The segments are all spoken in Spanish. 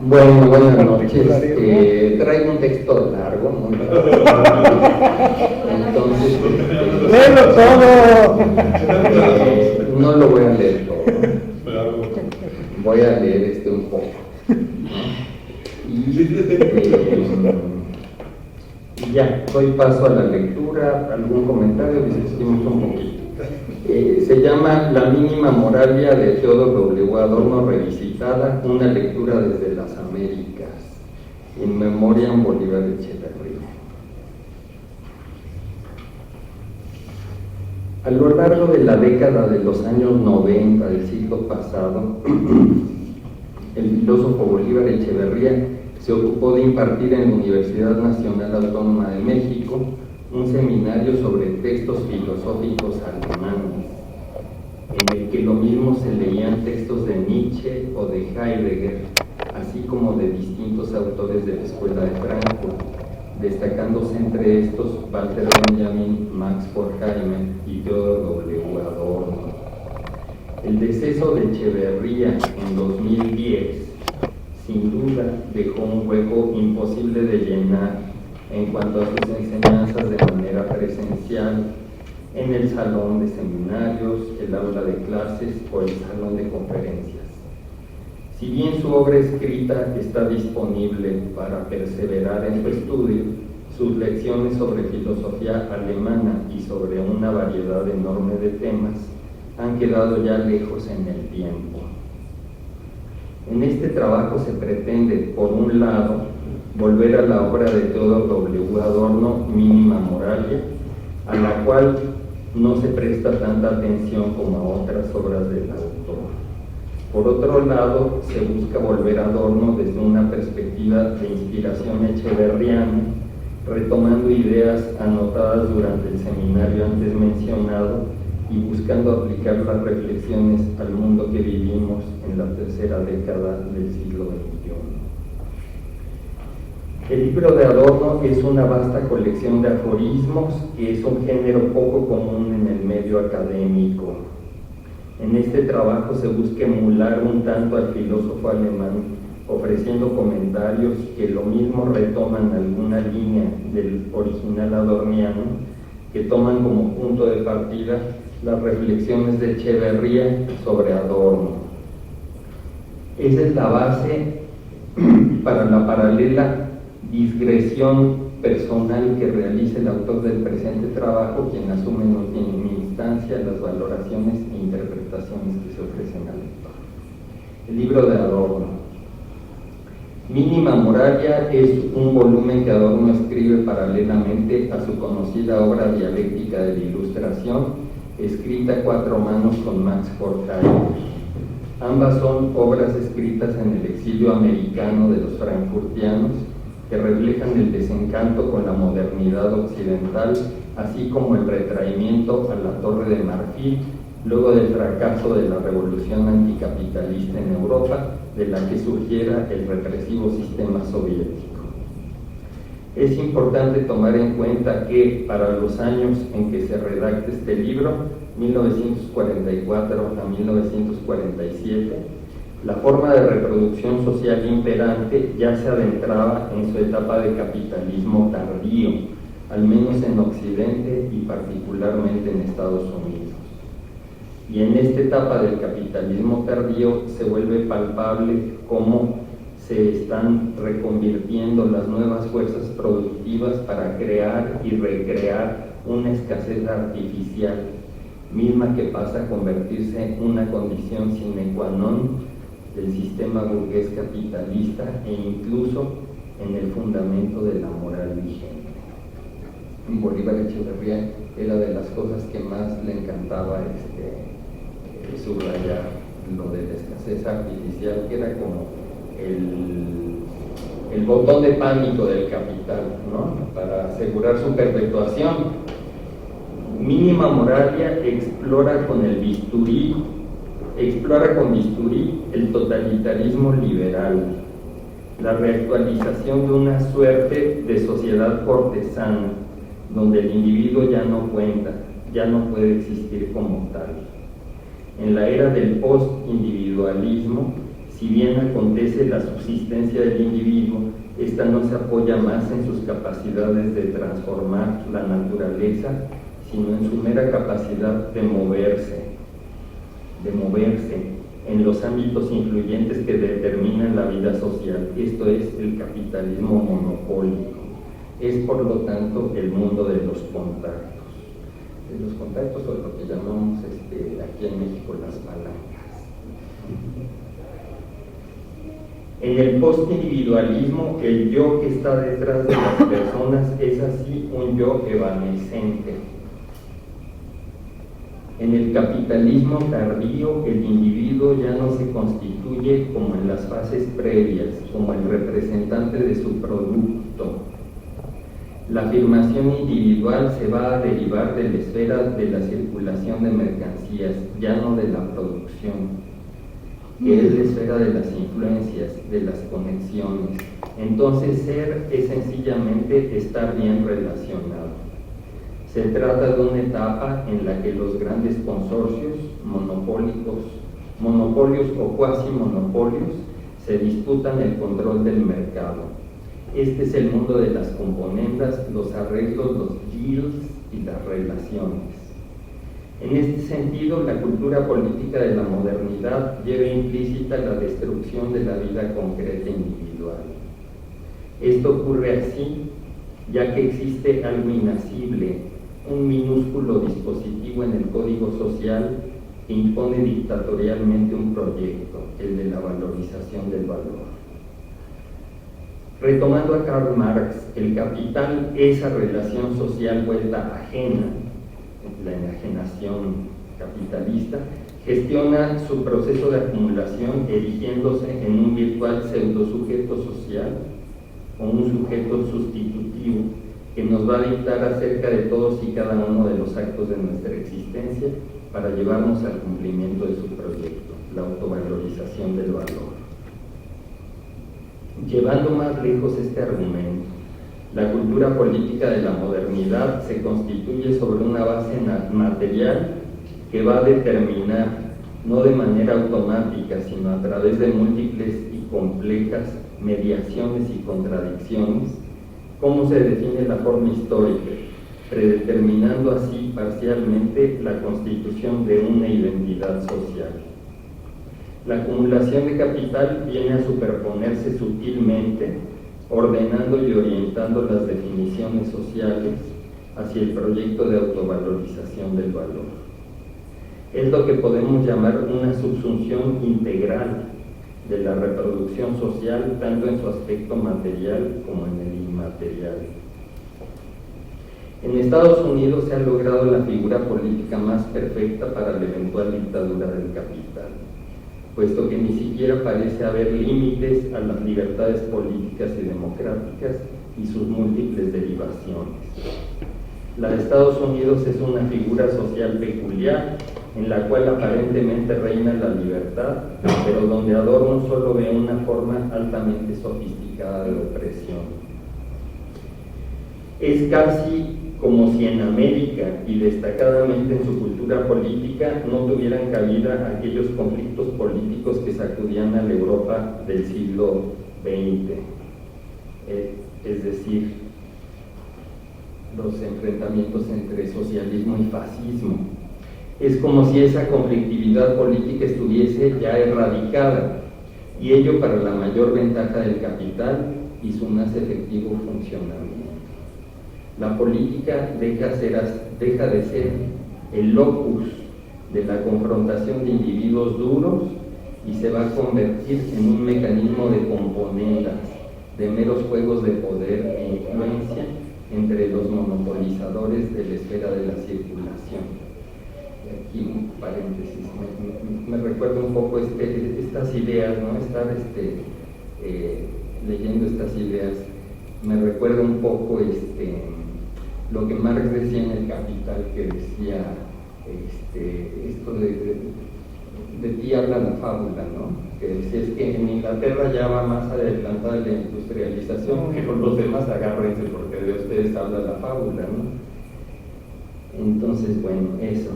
Bueno, buenas noches. Traigo un texto largo, muy largo. Entonces, ¡léelo todo! no lo voy a leer todo. Voy a leer un poco. Y ya, doy paso a la lectura, algún comentario, discutimos un poquito. Se llama La mínima moralia de Teodoro W. Adorno revisitada, una lectura desde las Américas, in memoriam Bolívar Echeverría. A lo largo de la década de los años 90 del siglo pasado, el filósofo Bolívar Echeverría se ocupó de impartir en la Universidad Nacional Autónoma de México un seminario sobre textos filosóficos alemanes, en el que lo mismo se leían textos de Nietzsche o de Heidegger, así como de distintos autores de la Escuela de Frankfurt, destacándose entre estos Walter Benjamin, Max Horkheimer y Theodor W. Adorno. El deceso de Echeverría en 2010, sin duda, dejó un hueco imposible de llenar en cuanto a sus enseñanzas de manera presencial, en el salón de seminarios, el aula de clases o el salón de conferencias. Si bien su obra escrita está disponible para perseverar en su estudio, sus lecciones sobre filosofía alemana y sobre una variedad enorme de temas han quedado ya lejos en el tiempo. En este trabajo se pretende, por un lado, volver a la obra de Theodor W. Adorno, Mínima Moralia, a la cual no se presta tanta atención como a otras obras del autor. Por otro lado, se busca volver a Adorno desde una perspectiva de inspiración echeverriana, retomando ideas anotadas durante el seminario antes mencionado y buscando aplicar las reflexiones al mundo que vivimos en la tercera década del siglo XXI. El libro de Adorno es una vasta colección de aforismos que es un género poco común en el medio académico. En este trabajo se busca emular un tanto al filósofo alemán, ofreciendo comentarios que lo mismo retoman alguna línea del original adorniano, que toman como punto de partida las reflexiones de Echeverría sobre Adorno. Esa es la base para la paralela digresión personal que realiza el autor del presente trabajo, quien asume en última instancia las valoraciones e interpretaciones que se ofrecen al lector. El libro de Adorno. Mínima Moralia es un volumen que Adorno escribe paralelamente a su conocida obra dialéctica de la Ilustración, escrita a cuatro manos con Max Horkheimer. Ambas son obras escritas en el exilio americano de los frankfurtianos, que reflejan el desencanto con la modernidad occidental, así como el retraimiento a la Torre de Marfil, luego del fracaso de la revolución anticapitalista en Europa, de la que surgiera el represivo sistema soviético. Es importante tomar en cuenta que para los años en que se redacta este libro, 1944 a 1947, la forma de reproducción social imperante ya se adentraba en su etapa de capitalismo tardío, al menos en Occidente y particularmente en Estados Unidos. Y en esta etapa del capitalismo tardío se vuelve palpable cómo se están reconvirtiendo las nuevas fuerzas productivas para crear y recrear una escasez artificial, misma que pasa a convertirse en una condición sine qua non del sistema burgués capitalista e incluso en el fundamento de la moral vigente. Bolívar Echeverría era de las cosas que más le encantaba subrayar, lo de la escasez artificial, que era como el botón de pánico del capital, ¿no?, para asegurar su perpetuación. Mínima Moralia explora con bisturí el totalitarismo liberal, la reactualización de una suerte de sociedad cortesana, donde el individuo ya no cuenta, ya no puede existir como tal. En la era del post-individualismo, Si bien acontece la subsistencia del individuo, esta no se apoya más en sus capacidades de transformar la naturaleza, sino en su mera capacidad de moverse en los ámbitos influyentes que determinan la vida social. Esto es el capitalismo monopólico. Es, por lo tanto, el mundo de los contactos. De los contactos, o lo que llamamos aquí en México las palancas. En el postindividualismo, el yo que está detrás de las personas es así un yo evanescente. En el capitalismo tardío, el individuo ya no se constituye como en las fases previas, como el representante de su producto. La afirmación individual se va a derivar de la esfera de la circulación de mercancías, ya no de la producción, que es la esfera de las influencias, de las conexiones. Entonces, ser es sencillamente estar bien relacionado. Se trata de una etapa en la que los grandes consorcios, monopolios o cuasi monopolios, se disputan el control del mercado. Este es el mundo de las componendas, los arreglos, los deals y las relaciones. En este sentido, la cultura política de la modernidad lleva implícita la destrucción de la vida concreta individual. Esto ocurre así, ya que existe algo inacible, un minúsculo dispositivo en el código social que impone dictatorialmente un proyecto, el de la valorización del valor. Retomando a Karl Marx, el capital, esa relación social vuelta ajena, la enajenación capitalista, gestiona su proceso de acumulación erigiéndose en un virtual pseudosujeto social o un sujeto sustitutivo que nos va a dictar acerca de todos y cada uno de los actos de nuestra existencia para llevarnos al cumplimiento de su proyecto, la autovalorización del valor. Llevando más lejos este argumento, la cultura política de la modernidad se constituye sobre una base material que va a determinar, no de manera automática, sino a través de múltiples y complejas mediaciones y contradicciones, cómo se define la forma histórica, predeterminando así parcialmente la constitución de una identidad social. La acumulación de capital viene a superponerse sutilmente, ordenando y orientando las definiciones sociales hacia el proyecto de autovalorización del valor. Es lo que podemos llamar una subsunción integral de la reproducción social, tanto en su aspecto material como en el inmaterial. En Estados Unidos se ha logrado la figura política más perfecta para la eventual dictadura del capital, puesto que ni siquiera parece haber límites a las libertades políticas y democráticas y sus múltiples derivaciones. La de Estados Unidos es una figura social peculiar, en la cual aparentemente reina la libertad, pero donde Adorno solo ve una forma altamente sofisticada de opresión. Es casi como si en América y destacadamente en su cultura política no tuvieran cabida aquellos conflictos políticos que sacudían a la Europa del siglo XX, es decir, los enfrentamientos entre socialismo y fascismo. Es como si esa conflictividad política estuviese ya erradicada, y ello para la mayor ventaja del capital y su más efectivo funcionamiento. La política deja de ser el locus de la confrontación de individuos duros y se va a convertir en un mecanismo de componendas, de meros juegos de poder e influencia entre los monopolizadores de la esfera de la circulación. Aquí un paréntesis, me recuerda un poco estas ideas, ¿no? Estar leyendo estas ideas, me recuerda un poco lo que Marx decía en El Capital, que decía esto de ti habla la fábula, ¿no? Que decía, es que en Inglaterra ya va más adelantada la industrialización, pero los demás agárrense porque de ustedes habla la fábula, ¿no? Entonces, bueno, eso.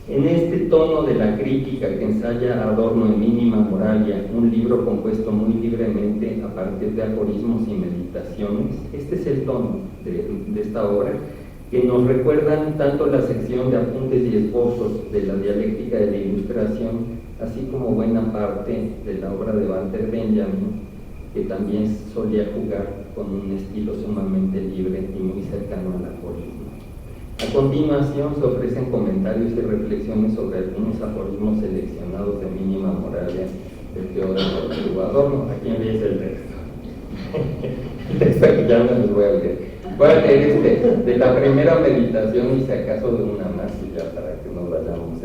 En este tono de la crítica que ensaya Adorno en Mínima Moralia, un libro compuesto muy libremente a partir de aforismos y meditaciones, este es el tono de esta obra, que nos recuerdan tanto la sección de apuntes y esbozos de la dialéctica de la ilustración, así como buena parte de la obra de Walter Benjamin, que también solía jugar con un estilo sumamente libre y muy cercano al aforismo. A continuación se ofrecen comentarios y reflexiones sobre algunos aforismos seleccionados de Mínima Moralia del teórico Rodrigo Adorno. Aquí empieza el texto. El texto que ya no les voy a leer. Voy a leer de la primera meditación y si acaso de una más y ya para que nos vayamos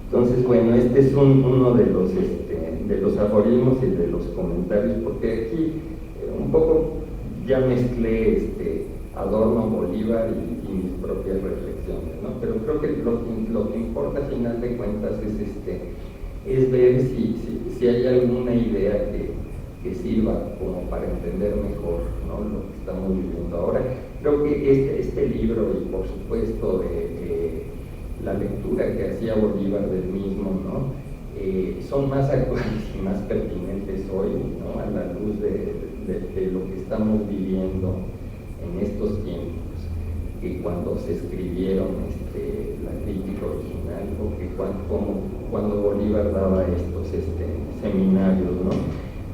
Entonces, bueno, este es uno de los aforismos y de los comentarios, porque aquí un poco ya mezclé Adorno, Bolívar y mis propias reflexiones, ¿no? Pero creo que lo que importa a final de cuentas es ver si hay alguna idea que sirva como para entender mejor, ¿no?, lo que estamos viviendo ahora. Creo que este libro y por supuesto la lectura que hacía Bolívar del mismo, ¿no?, son más actuales y más pertinentes hoy, ¿no?, a la luz de lo que estamos viviendo en estos tiempos, que cuando se escribieron la crítica original, o que cuando Bolívar daba estos seminarios, ¿no?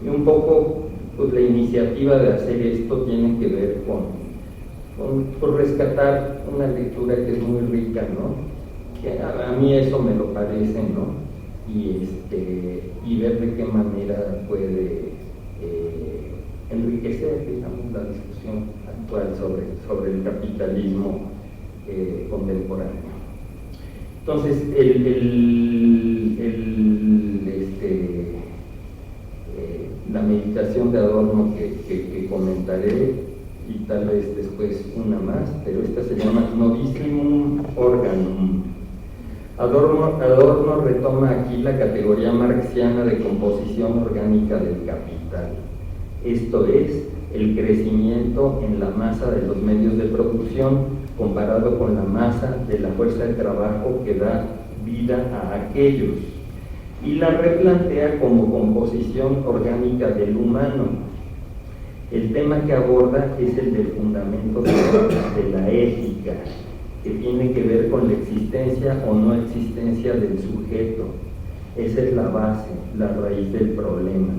Y un poco pues, la iniciativa de hacer esto tiene que ver con rescatar una lectura que es muy rica, ¿no?, que a mí eso me lo parece, ¿no?, y ver de qué manera puede enriquecer, digamos, la discusión actual sobre el capitalismo contemporáneo. Entonces, la meditación de Adorno que comentaré, y tal vez después una más, pero esta se llama Novissimum Organum. Adorno retoma aquí la categoría marxiana de composición orgánica del capital, esto es, el crecimiento en la masa de los medios de producción comparado con la masa de la fuerza de trabajo que da vida a aquellos, y la replantea como composición orgánica del humano. El tema que aborda es el del fundamento de la ética, que tiene que ver con la existencia o no existencia del sujeto. Esa es la base, la raíz del problema.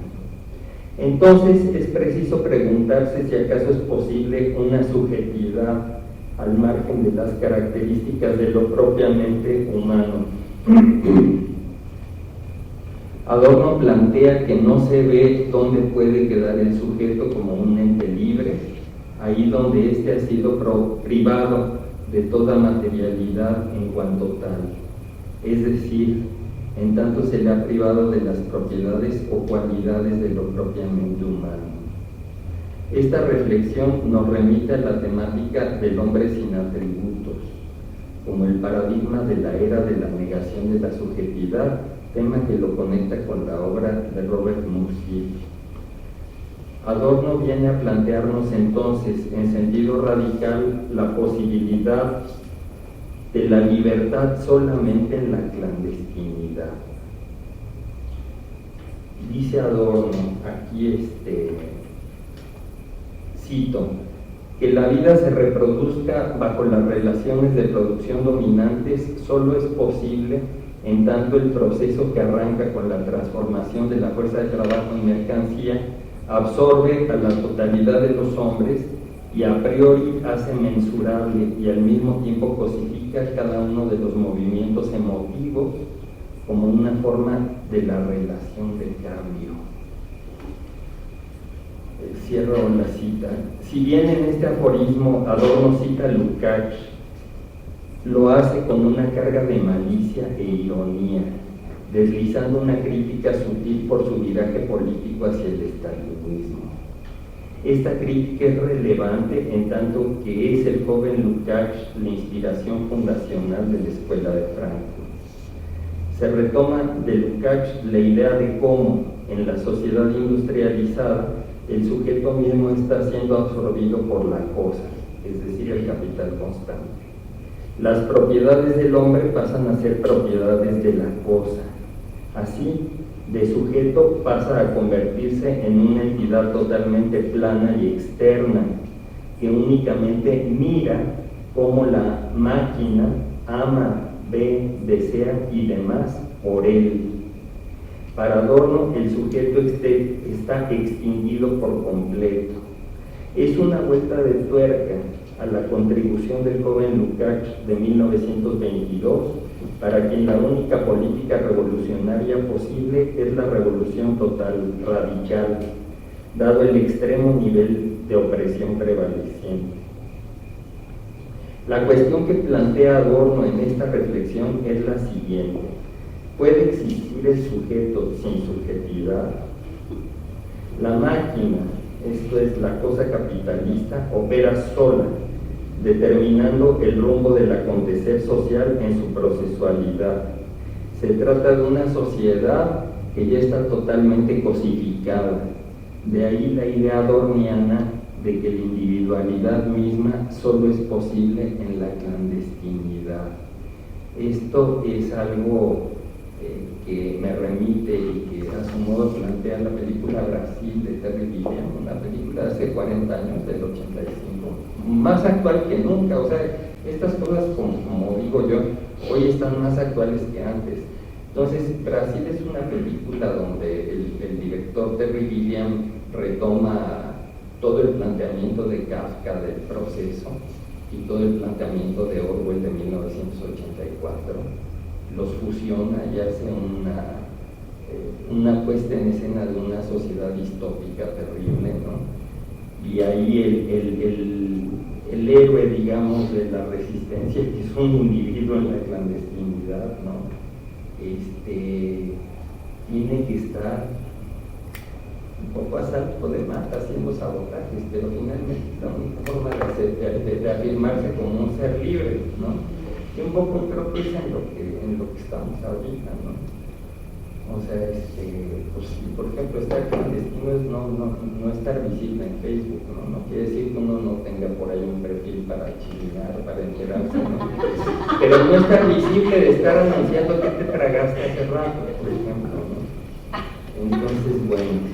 Entonces es preciso preguntarse si acaso es posible una subjetividad al margen de las características de lo propiamente humano. Adorno plantea que no se ve dónde puede quedar el sujeto como un ente libre, ahí donde éste ha sido privado de toda materialidad en cuanto tal, es decir, en tanto se le ha privado de las propiedades o cualidades de lo propiamente humano. Esta reflexión nos remite a la temática del hombre sin atributos, como el paradigma de la era de la negación de la subjetividad, tema que lo conecta con la obra de Robert Musil. Adorno viene a plantearnos entonces, en sentido radical, la posibilidad de la libertad solamente en la clandestinidad. Dice Adorno, aquí cito, que la vida se reproduzca bajo las relaciones de producción dominantes solo es posible en tanto el proceso que arranca con la transformación de la fuerza de trabajo en mercancía absorbe a la totalidad de los hombres y a priori hace mensurable y al mismo tiempo cosifica cada uno de los movimientos emotivos como una forma de la relación de cambio. Cierro la cita. Si bien en este aforismo Adorno cita a Lukács, lo hace con una carga de malicia e ironía, deslizando una crítica sutil por su viraje político hacia el estalinismo. Esta crítica es relevante en tanto que es el joven Lukács la inspiración fundacional de la escuela de Frankfurt. Se retoma de Lukács la idea de cómo, en la sociedad industrializada, el sujeto mismo está siendo absorbido por la cosa, es decir, el capital constante. Las propiedades del hombre pasan a ser propiedades de la cosa. Así, de sujeto pasa a convertirse en una entidad totalmente plana y externa, que únicamente mira cómo la máquina ama, ve, desea y demás por él. Para Adorno, el sujeto está extinguido por completo. Es una vuelta de tuerca a la contribución del joven Lukács de 1922, para quien la única política revolucionaria posible es la revolución total, radical, dado el extremo nivel de opresión prevaleciente. La cuestión que plantea Adorno en esta reflexión es la siguiente: ¿puede existir el sujeto sin subjetividad? La máquina, esto es la cosa capitalista, opera sola, determinando el rumbo del acontecer social en su procesualidad. Se trata de una sociedad que ya está totalmente cosificada. De ahí la idea adorniana de que la individualidad misma solo es posible en la clandestinidad. Esto es algo que me remite y que a su modo plantea la película Brasil de Terry Gilliam, una película de hace 40 años, del 85, más actual que nunca. O sea, estas cosas, como digo yo, hoy están más actuales que antes. Entonces, Brasil es una película donde el director Terry Gilliam retoma todo el planteamiento de Kafka del proceso y todo el planteamiento de Orwell de 1984, los fusiona y hace una puesta en escena de una sociedad distópica terrible, ¿no? Y ahí el héroe, digamos, de la resistencia, que es un individuo en la clandestinidad, ¿no? Tiene que estar un poco a salto de mata haciendo sabotajes, pero finalmente la única forma de afirmarse como un ser libre, ¿no? Y un poco creo que es en lo que estamos ahorita, ¿no? O sea, pues, por ejemplo, estar clandestino es no estar visible en Facebook, ¿no? No quiere decir que uno no tenga por ahí un perfil para chingar, para enterarse, ¿no? Pero no estar visible de estar anunciando que te tragaste hace rato, por ejemplo, ¿no? Entonces, bueno,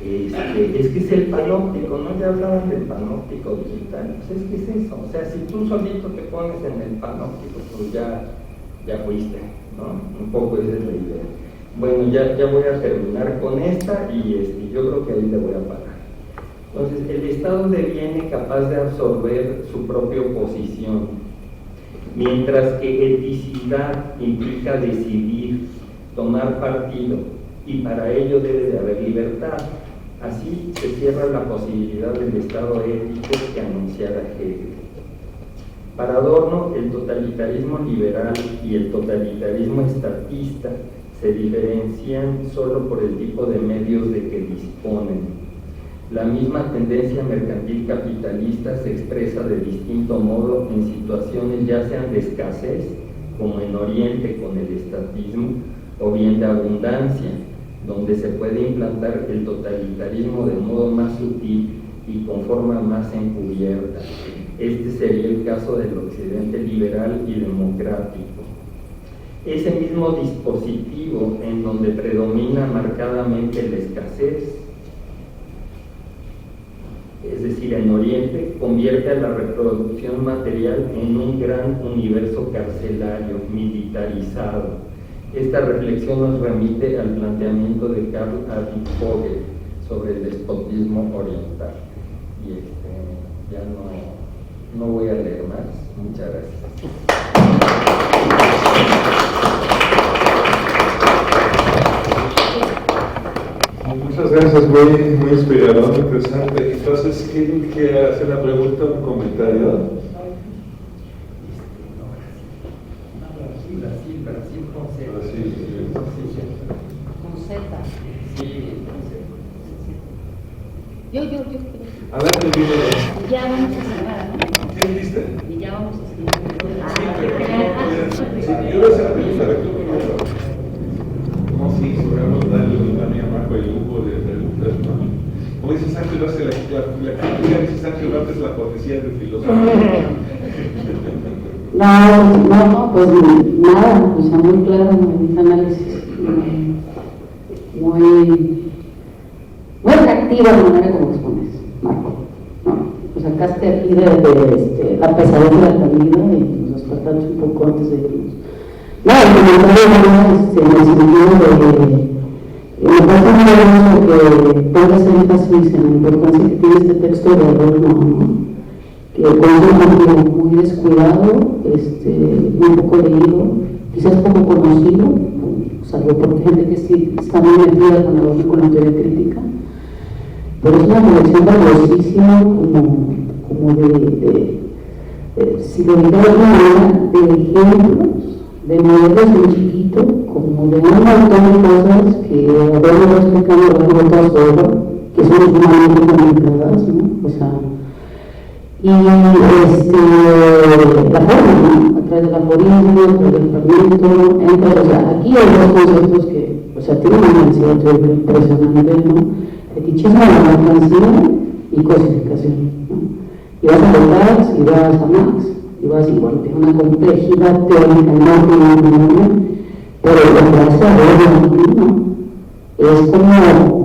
es que es el panóptico, ¿no? Ya hablaban del panóptico digital. Pues es que es eso, o sea, si tú solito te pones en el panóptico, pues ya fuiste, ¿no? Un poco esa es la idea. Bueno, ya voy a terminar con esta y yo creo que ahí le voy a parar. Entonces, el estado deviene capaz de absorber su propia oposición, mientras que eticidad implica decidir, tomar partido, y para ello debe de haber libertad. Así se cierra la posibilidad del estado ético que anunciara Hegel. Para Adorno, el totalitarismo liberal y el totalitarismo estatista se diferencian solo por el tipo de medios de que disponen. La misma tendencia mercantil capitalista se expresa de distinto modo en situaciones ya sean de escasez, como en Oriente con el estatismo, o bien de abundancia, donde se puede implantar el totalitarismo de modo más sutil y con forma más encubierta. Este sería el caso del occidente liberal y democrático. Ese mismo dispositivo en donde predomina marcadamente la escasez, es decir, en Oriente, convierte a la reproducción material en un gran universo carcelario, militarizado. Esta reflexión nos remite al planteamiento de Karl Arvid Vogel sobre el despotismo oriental. Y ya no voy a leer más. Muchas gracias. Muchas gracias, muy inspirador, muy interesante. Entonces, ¿quién quiere hacer una pregunta o un comentario? Brasil con Z. Con Z. Sí, Yo. Adelante, dime. Ya vamos a cerrar, ¿no? ¿Qué dijiste? Y ya vamos a Sí, yo voy a hacer la pregunta de aquí. No, sí, podemos darle a mi Marco el lujo de preguntas, ¿no? Como dice Sancho Duarte, la crítica dice Sancho Duarte es la cortesía del filósofo. No, pues nada, o sea, muy claro, un análisis muy atractiva la manera como expones, Marco, ¿no? Pues sacaste aquí de la pesadilla de la vida y nos despertamos un poco antes de irnos. No, el comentario en el sentido de me parece muy hermoso que pongas énfasis en la importancia que tiene este texto de Adorno, ¿no? Que con un libro muy descuidado, muy poco leído, quizás poco conocido, salvo por gente que sí está muy metida con la teoría crítica, pero es una colección valiosísima como si lo dijera de alguna manera, de ejemplos, de modelos muy chiquito, como de un montón de cosas que Adorno va explicando a lo largo de toda su obra, que son sumamente complicadas, ¿no? O sea, y la forma, ¿no? A través del aforismo, a través del fragmento, o sea, aquí hay dos conceptos que, o sea, tienen una densidad teórica impresionante, ¿no? Fetichismo de la mercancía y cosificación, ¿no? Y vas a Deleuze, y vas a Marx, y vas igual, tiene una complejidad teórica enorme, pero lo que hace Adorno, ¿no? Es como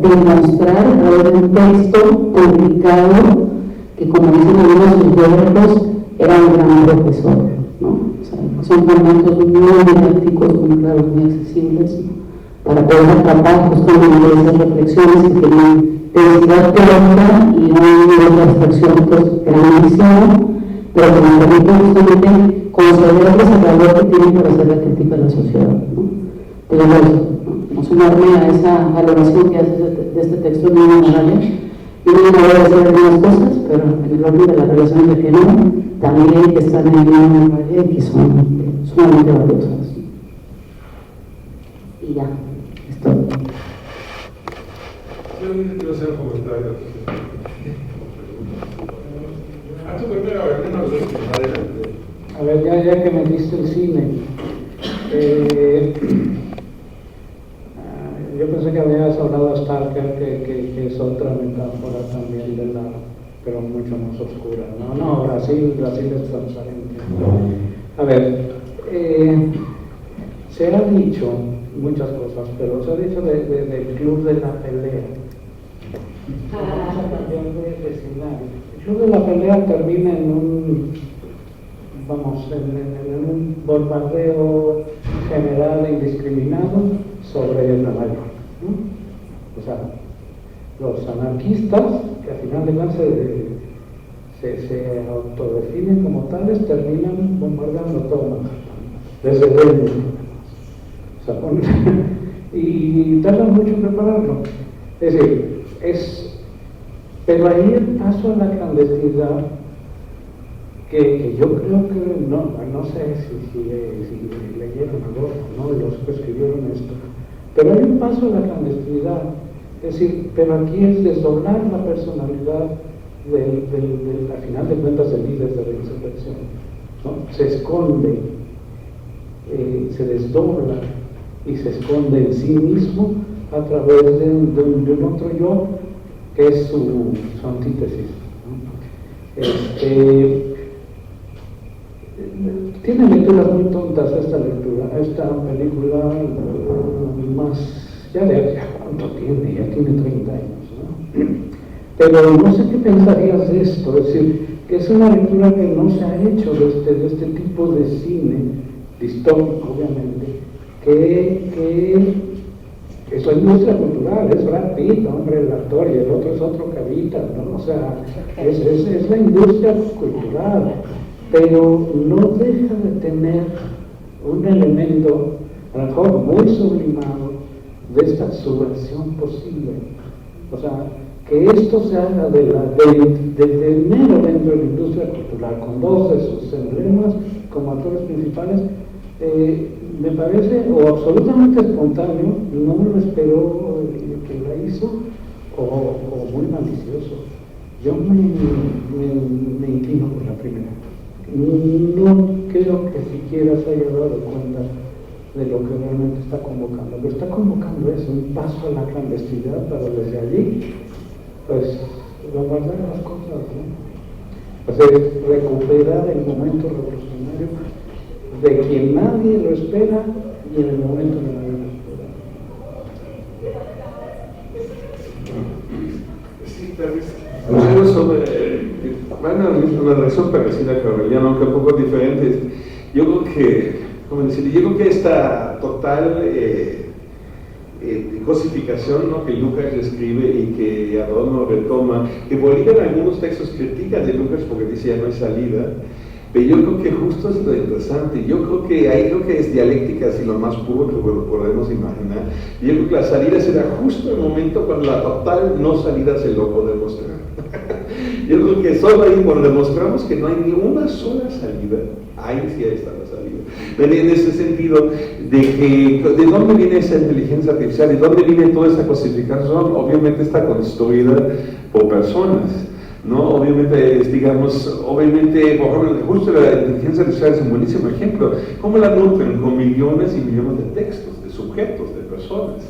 demostrar a través de un texto complicado que, como dicen algunos filósofos, era un gran profesor, ¿no? O sea, son fragmentos muy didácticos, muy claros, muy accesibles, ¿no? Para poder atrapar justamente esas reflexiones que tienen densidad teórica y un nivel de abstracción pues grandísimo, pero que nos permite justamente concederles el valor que tienen para hacer la crítica de la sociedad, ¿no? Pero bueno, sumarme a esa valoración que haces de este texto de Nina Morales. Yo no voy a decir algunas cosas, pero en el orden de las relaciones de género también están en Nina Morales que son sumamente valiosas. Y ya, esto. Yo quiero hacer un comentario. Tú primero, adelante. A ver, ya que me diste el cine, yo pensé que habías hablado a Stalker, que es otra metáfora también de la, pero mucho más oscura. No, Brasil es transparente. A ver, se ha dicho muchas cosas, pero se ha dicho del club de la pelea. Vamos a cambiar de escenario. El club de la pelea termina en un bombardeo general e indiscriminado sobre Nueva York, ¿no? O sea, los anarquistas, que al final de cuentas se autodefinen como tales, terminan bombardeando todo Manhattan, desde dentro. O sea, y tardan mucho en prepararlo. Es decir, pero ahí el paso a la clandestinidad, que yo creo que, no sé si leyeron algo, ¿no? Los que escribieron esto, pero hay un paso a la clandestinidad, es decir, pero aquí es desdoblar la personalidad al final de cuentas del líder de la insurrección, ¿no? Se esconde, se desdobla y se esconde en sí mismo a través de un otro yo que es su antítesis, ¿no? Tiene lecturas muy tontas esta película, más, ya ¿cuánto tiene? Ya tiene 30 años, ¿no? Pero no sé qué pensarías de esto, es decir, que es una lectura que no se ha hecho de este tipo de cine, distópico obviamente, que es la industria cultural, es Brad Pitt, hombre, el actor, y el otro es otro carita, ¿no? O sea, es la industria cultural, pero no deja de tener un elemento, a lo mejor muy sublimado, de esta subversión posible. O sea, que esto se haga de mero dentro de la industria cultural, con dos de sus emblemas como actores principales, me parece o absolutamente espontáneo, no me lo esperó el que la hizo, o muy malicioso. Yo me inclino por la primera. No creo que siquiera se haya dado cuenta de lo que realmente está convocando, pero está convocando eso, un paso a la clandestinidad para desde allí, pues, guardar las cosas, ¿no? O sea, recuperar el momento revolucionario de quien nadie lo espera y en el momento que nadie lo espera. Sí, tal vez. Algo sobre, van a una reacción parecida a Aureliano, aunque un poco diferente. Yo creo que, ¿cómo decir? Yo creo que esta total cosificación, ¿no?, que Lucas escribe y que Adorno retoma, que Bolívar en algunos textos critica de Lucas porque dice ya no hay salida, pero yo creo que justo es lo interesante. Yo creo que ahí creo que es dialéctica, así lo más puro que podemos imaginar. Yo creo que la salida será justo el momento cuando la total no salida se lo podemos mostrar. Yo creo que solo ahí cuando demostramos que no hay ni una sola salida, ahí sí está la salida. En ese sentido, ¿de dónde viene esa inteligencia artificial? ¿De dónde viene toda esta cosificación? Obviamente está construida por personas, ¿no? Obviamente, digamos, obviamente, por ejemplo, justo la inteligencia artificial es un buenísimo ejemplo. ¿Cómo la nutren? Con millones y millones de textos, de sujetos, de personas.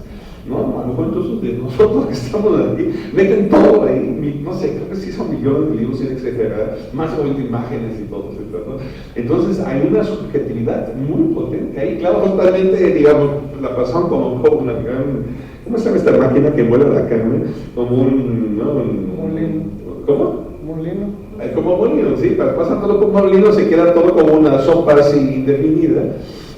No, a lo mejor entonces de nosotros que estamos aquí, meten todo ahí, no sé, creo que sí son millones de libros sin exagerar, más o menos imágenes y todo, etc., ¿no? Entonces hay una subjetividad muy potente ahí, claro, totalmente, digamos, la pasaron como una gran, ¿cómo se llama esta máquina que muele la carne? Como un, ¿no? Molino. ¿Cómo? Molino. Como molino, sí, pasan todo como molino, se queda todo como una sopa así indefinida.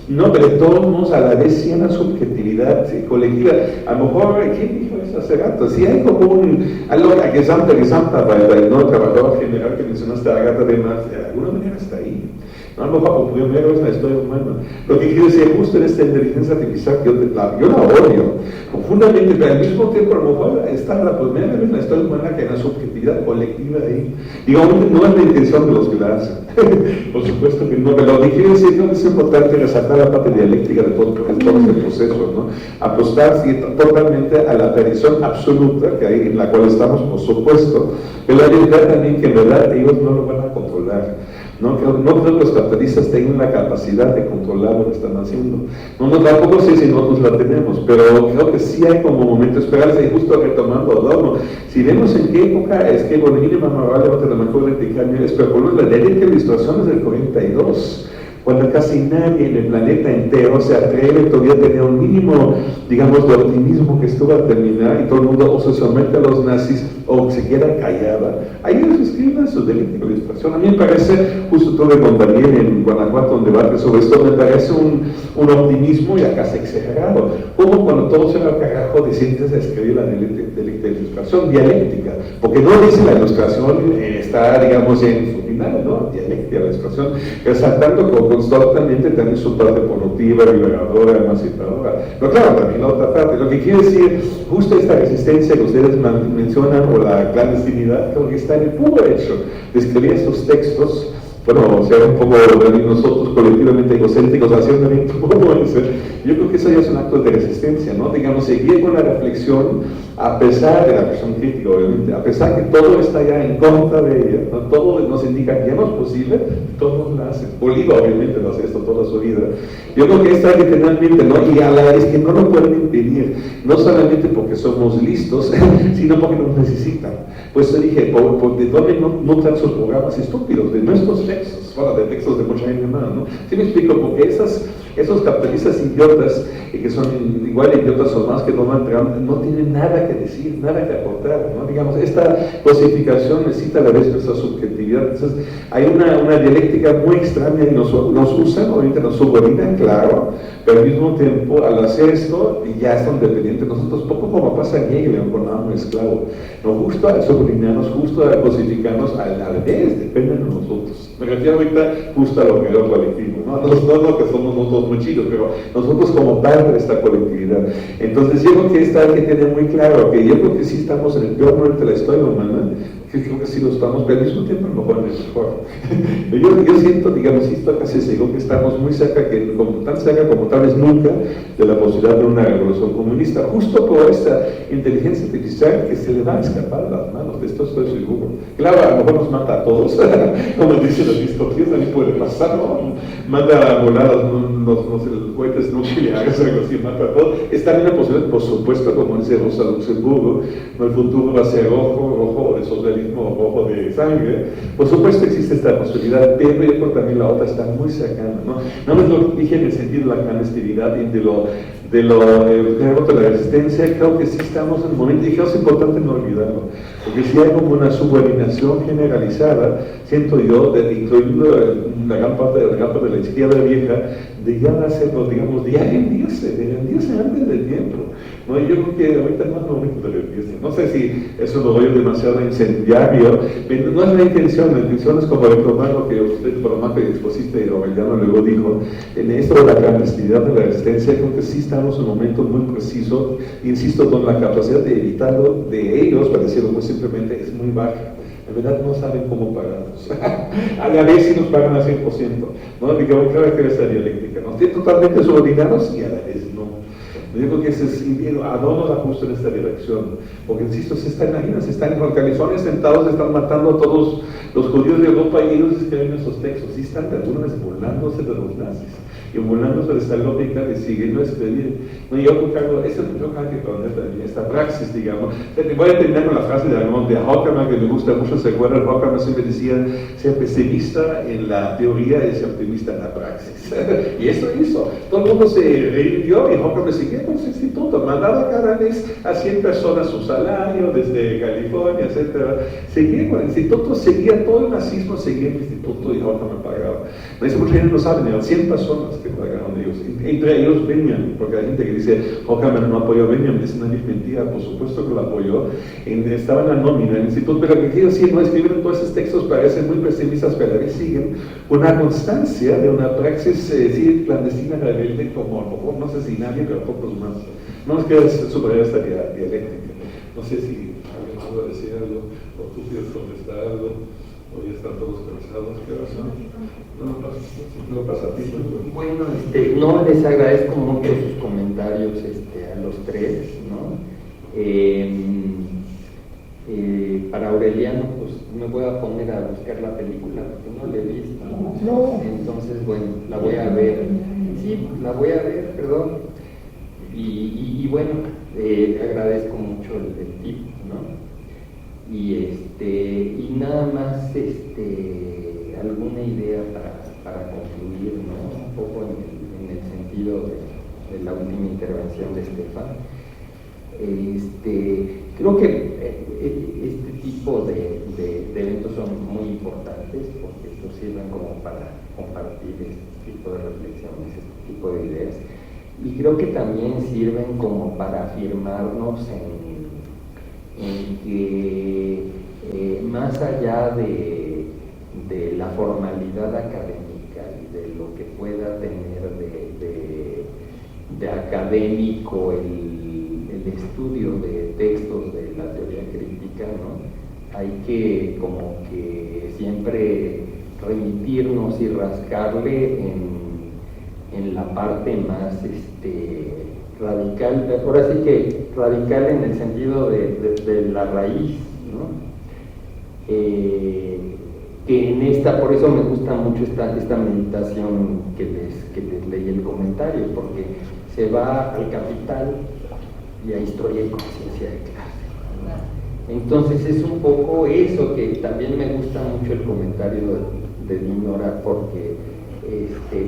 No, pero de todos modos a la vez sí hay una subjetividad colectiva. A lo mejor, ¿quién dijo eso hace rato? Sí hay como algo que Gesamtarbeit, ¿no? El trabajador general que mencionaste, Agatha de Marx, de alguna manera está ahí. No, a lo mejor, primero es la historia humana. Lo que quiero decir, justo en esta inteligencia artificial, yo la odio profundamente, pero al mismo tiempo, a lo mejor está la primera vez en la historia humana que hay una subjetividad colectiva ahí. Digamos, no es la intención de los que la hacen. Por supuesto que no, pero lo que quiero decir es que es importante resaltar la parte dialéctica de todo este proceso, ¿no? Apostar totalmente a la tradición absoluta que hay, en la cual estamos, por supuesto, pero la verdad también que en verdad ellos no lo van a controlar. No creo que los capitalistas tengan la capacidad de controlar lo que están haciendo. Tampoco sé si nosotros la tenemos, pero creo que sí hay como momento esperarse, y justo retomando Adorno, si vemos en qué época es que Bonavini Mamarral, a lo mejor es, pero por la ley de ilustraciones del 42, cuando casi nadie en el planeta entero se atreve todavía a tener un mínimo, digamos, de optimismo que esto va a terminar y todo el mundo o se somete a los nazis o se queda callada. Ahí ellos escriben su dialéctica de ilustración. A mí me parece, justo tuve con Daniel en Guanajuato un debate sobre esto, me parece un optimismo y acá exagerado. Como cuando todo se va al carajo decides escribir la dialéctica de ilustración dialéctica, porque no dice la ilustración está, digamos, en su final, ¿no? Dialéctica de la ilustración, resaltando constantemente también su parte productiva, liberadora, emancipadora. Pero claro, también la otra parte. Lo que quiere decir, justo esta resistencia que ustedes mencionan, o la clandestinidad, creo que está en el puro hecho de escribir estos textos, bueno, o sea, un poco también nosotros colectivamente egocéntricos haciendo como ese. Yo creo que eso ya es un acto de resistencia, ¿no? Digamos, seguir con la reflexión, a pesar de la presión crítica, obviamente, a pesar que todo está ya en contra de ella, ¿no? Todo nos indica que ya no es posible, todos lo hacen. Bolívar, obviamente, lo hace esto toda su vida. Yo creo que esto hay que tener en mente, ¿no? Y a la vez que no lo pueden impedir, no solamente porque somos listos, sino porque nos necesitan. Pues yo dije, ¿de dónde no traen sus programas estúpidos? De nuestros textos, bueno, de textos de mucha gente más, ¿no? Sí me explico, porque esos capitalistas idiotas, que son igual idiotas o más que Donald Trump, no tienen nada que decir, nada que aportar, ¿no? Digamos, esta cosificación necesita a la vez nuestra subjetividad. Entonces, hay una dialéctica muy extraña y nos usan, obviamente nos subordinan, claro, pero al mismo tiempo, al hacer esto, ya son dependientes nosotros, poco como pasa en Hegel con amo esclavo, no justo al subordinarnos, justo a cosificarnos, a la vez dependen de nosotros. Me refiero ahorita justo a lo que era colectivo, ¿no? No lo que somos nosotros muy chidos, pero nosotros como parte de esta colectividad. Entonces yo creo que esto hay que tener muy claro, que yo creo que sí estamos en el peor momento de la historia humana, que creo que sí lo estamos, pero al mismo tiempo a lo mejor es mejor. Yo siento, digamos, sí estoy casi seguro que estamos muy cerca, tan cerca como tal vez nunca, de la posibilidad de una revolución comunista, justo por esta inteligencia artificial que se le va a escapar de las manos, de esto estoy seguro. Claro, a lo mejor nos mata a todos, como dicen los discotías, también puede pasar, ¿no? Manda a volar los cohetes nucleares, algo así, mata a todos. Es también una posibilidad, por supuesto, como dice Rosa Luxemburgo, no, el futuro va a ser rojo de socialismo mismo rojo de sangre, por supuesto existe esta posibilidad, pero yo creo que también la otra está muy cercana, ¿no? No es lo que dije en el sentido de la clandestinidad y de la resistencia, creo que sí estamos en un momento, y creo que es importante no olvidarlo, porque si hay como una subordinación generalizada, siento yo, incluyendo la gran parte de la izquierda vieja, de ya hacerlo, digamos, de ya rendirse antes del tiempo. ¿No? Y yo creo que ahorita no es momento de rendirse. No sé si eso lo veo demasiado incendiario, pero no es la intención es como recordar lo que usted, por lo más que expusiste, Aureliano luego dijo, en esto de la clandestinidad de la resistencia, creo que sí estamos en un momento muy preciso, insisto, con la capacidad de evitarlo de ellos, para decirlo muy simplemente, es muy baja. En verdad no saben cómo pagarnos. A la vez sí nos pagan al 100%, ¿no? Digamos, claro que esa dialéctica, ¿no? Están totalmente subordinados y a la vez no. Yo digo que ese es, no la justo en esta dirección, porque insisto, se están en California sentados, están matando a todos los judíos de Europa y ellos escriben esos textos, y están de alguna vez burlándose de los nazis, y burlándose de esta lógica de siguiendo escribir. No, yo creo que esta praxis, digamos. Voy a terminar con la frase de Hockerman, que me gusta mucho. Se acuerdan, Hockerman siempre decía: ser pesimista en la teoría es ser optimista en la praxis. Y eso hizo. Todo el mundo se rindió y Hockerman siguió con su instituto. Mandaba cada mes a 100 personas su salario desde California, etc. Seguía con el instituto, seguía todo el nazismo, seguía el instituto y Hockerman pagaba. Me dice, mucha gente no sabe, eran 100 personas que pagaron ellos, entre ellos Benjamin, porque hay gente que dice, Hockerman no apoyó a Benjamin, es una mentira, por supuesto que lo apoyó, estaba en la nómina del instituto, pero lo que quiero decir, no escribieron todos esos textos, parecen muy pesimistas, pero a veces siguen una constancia de una praxis sí, clandestina rebelde, como a lo mejor, no sé si nadie, pero pocos más. No nos queda superar esta dialéctica. No sé si alguien puede decir algo, o tú quieres contestar algo. Hoy están todos cansados, ¿qué razón? No pasa a ti. Bueno, no, les agradezco mucho sus comentarios a los tres, ¿no? Para Aureliano, pues me voy a poner a buscar la película, porque no la he visto. No. Entonces, bueno, la voy a ver. Sí, la voy a ver, perdón. Y bueno, agradezco mucho el tip, ¿no? Y nada más alguna idea para concluir, ¿no? Un poco en el sentido de la última intervención de Estefan. Creo que este tipo de eventos son muy importantes porque estos sirven como para compartir este tipo de reflexiones, este tipo de ideas, y creo que también sirven como para afirmarnos en que más allá de la formalidad académica y de lo que pueda tener de académico el estudio de textos de la teoría crítica, ¿no? Hay que como que siempre remitirnos y rascarle en la parte más radical, ahora sí que radical en el sentido de la raíz, ¿no? Que por eso me gusta mucho esta meditación que les leí el comentario, porque se va al capital y a historia y conciencia de clase. Entonces es un poco eso, que también me gusta mucho el comentario de Dinora, porque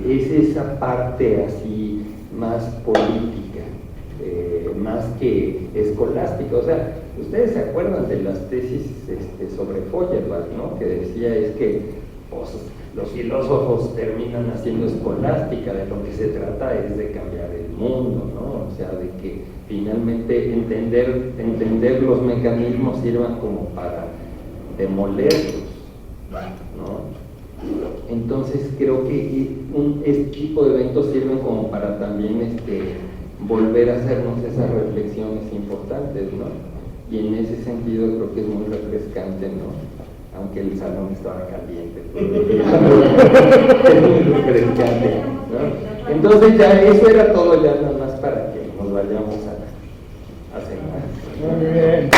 es esa parte así más política, más que escolástica. O sea, ustedes se acuerdan de las tesis sobre Feuerbach, ¿no? Que decía es que pues, los filósofos terminan haciendo escolástica, de lo que se trata es de cambiar el mundo, ¿no? O sea, de que finalmente entender los mecanismos sirvan como para demolerlos, ¿no? Entonces creo que este tipo de eventos sirven como para también volver a hacernos esas reflexiones importantes, ¿no? Y en ese sentido creo que es muy refrescante, ¿no? Aunque el salón estaba caliente, es muy refrescante, ¿no? Entonces ya eso era todo, ya nada más para que nos vayamos a cenar. Muy bien.